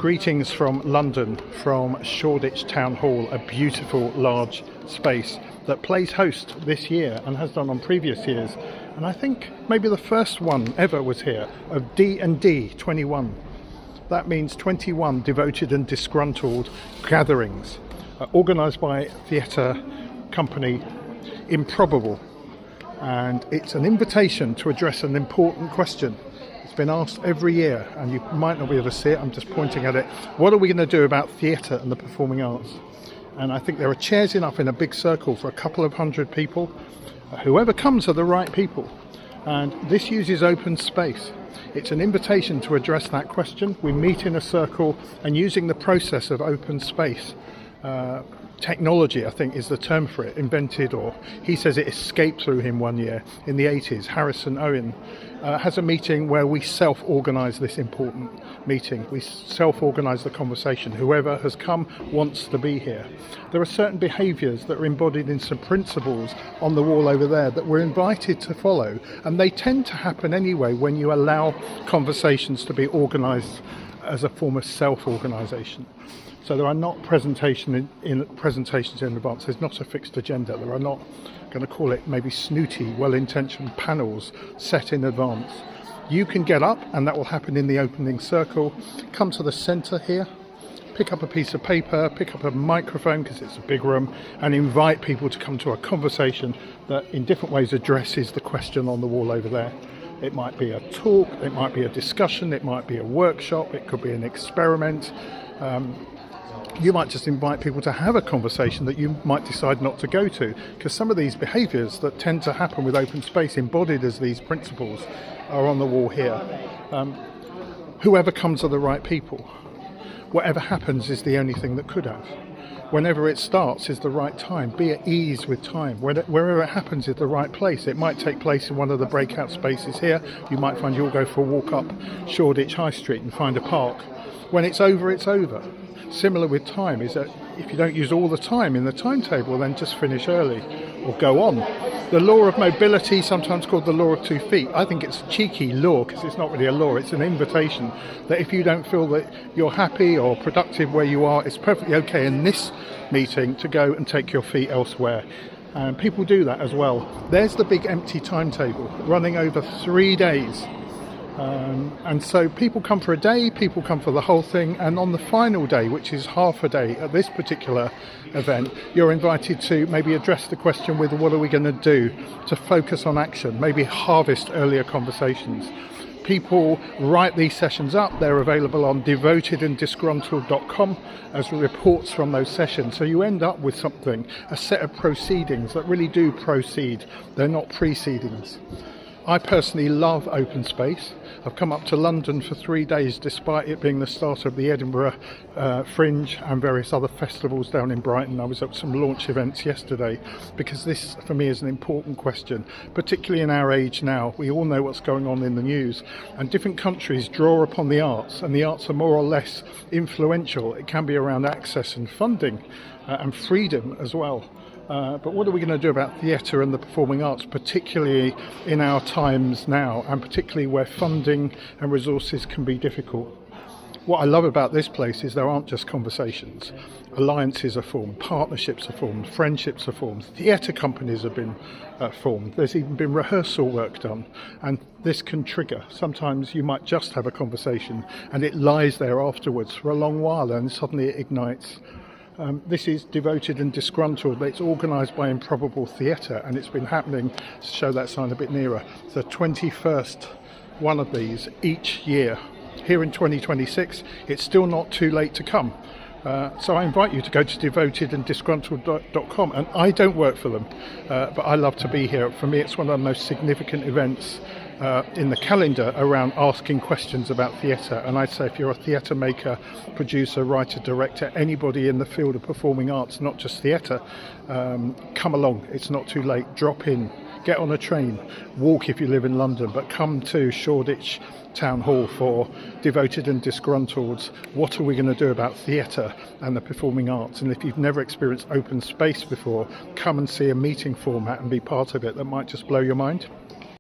Greetings from London, from Shoreditch Town Hall, a beautiful large space that plays host this year and has done on previous years. And I think maybe the first one ever was here, of D&D 21. That means 21 devoted and disgruntled gatherings, organised by theatre company Improbable. And it's an invitation to address an important question. It's been asked every year, and you might not be able to see it, I'm just pointing at it. What are we going to do about theatre and the performing arts? And I think there are chairs enough in a big circle for a couple of hundred people. Whoever comes are the right people. And this uses open space. It's an invitation to address that question. We meet in a circle, and using the process of open space, technology, I think, is the term for it, invented, or he says it escaped through him one year in the 80s. Harrison Owen has a meeting where we self-organise this important meeting. We self-organise the conversation. Whoever has come wants to be here. There are certain behaviours that are embodied in some principles on the wall over there that we're invited to follow, and they tend to happen anyway when you allow conversations to be organised as a form of self-organisation. So there are not presentations in advance. There's not a fixed agenda. There are not, I'm going to call it maybe snooty, well-intentioned panels set in advance. You can get up, and that will happen in the opening circle. Come to the centre here, pick up a piece of paper, pick up a microphone because it's a big room, and invite people to come to a conversation that in different ways addresses the question on the wall over there. It might be a talk, it might be a discussion, it might be a workshop, it could be an experiment. You might just invite people to have a conversation that you might decide not to go to, because some of these behaviours that tend to happen with open space, embodied as these principles, are on the wall here. Whoever comes are the right people. Whatever happens is the only thing that could have. Whenever it starts is the right time. Be at ease with time. Wherever it happens is the right place. It might take place in one of the breakout spaces here. You might find you'll go for a walk up Shoreditch High Street and find a park. When it's over, it's over. Similar with time is that if you don't use all the time in the timetable, then just finish early or go on. The law of mobility, sometimes called the law of 2 feet, I think it's a cheeky law because it's not really a law, it's an invitation that if you don't feel that you're happy or productive where you are, it's perfectly okay in this meeting to go and take your feet elsewhere. And people do that as well. There's the big empty timetable running over 3 days. And so people come for a day, people come for the whole thing, and on the final day, which is half a day at this particular event, you're invited to maybe address the question with what are we going to do to focus on action, maybe harvest earlier conversations. People write these sessions up. They're available on devotedanddisgruntled.com as reports from those sessions. So you end up with something, a set of proceedings that really do proceed. They're not precedings. I personally love open space. I've come up to London for 3 days despite it being the start of the Edinburgh Fringe and various other festivals down in Brighton. I was at some launch events yesterday because this for me is an important question, particularly in our age now. We all know what's going on in the news, and different countries draw upon the arts, and the arts are more or less influential. It can be around access and funding and freedom as well. But what are we going to do about theatre and the performing arts, particularly in our times now, and particularly where funding and resources can be difficult? What I love about this place is there aren't just conversations. Alliances are formed, partnerships are formed, friendships are formed, theatre companies have been formed. There's even been rehearsal work done, and this can trigger. Sometimes you might just have a conversation and it lies there afterwards for a long while and suddenly it ignites. This is Devoted and Disgruntled. It's organised by Improbable Theatre, and it's been happening, to show that sign a bit nearer, the 21st one of these each year. Here in 2026, it's still not too late to come. So I invite you to go to devotedanddisgruntled.com, and I don't work for them, but I love to be here. For me, it's one of the most significant events in the calendar around asking questions about theatre. And I'd say if you're a theatre maker, producer, writer, director, anybody in the field of performing arts, not just theatre, come along. It's not too late. Drop in, get on a train, walk if you live in London, but come to Shoreditch Town Hall for Devoted and Disgruntled. What are we going to do about theatre and the performing arts? And if you've never experienced open space before, come and see a meeting format and be part of it. That might just blow your mind.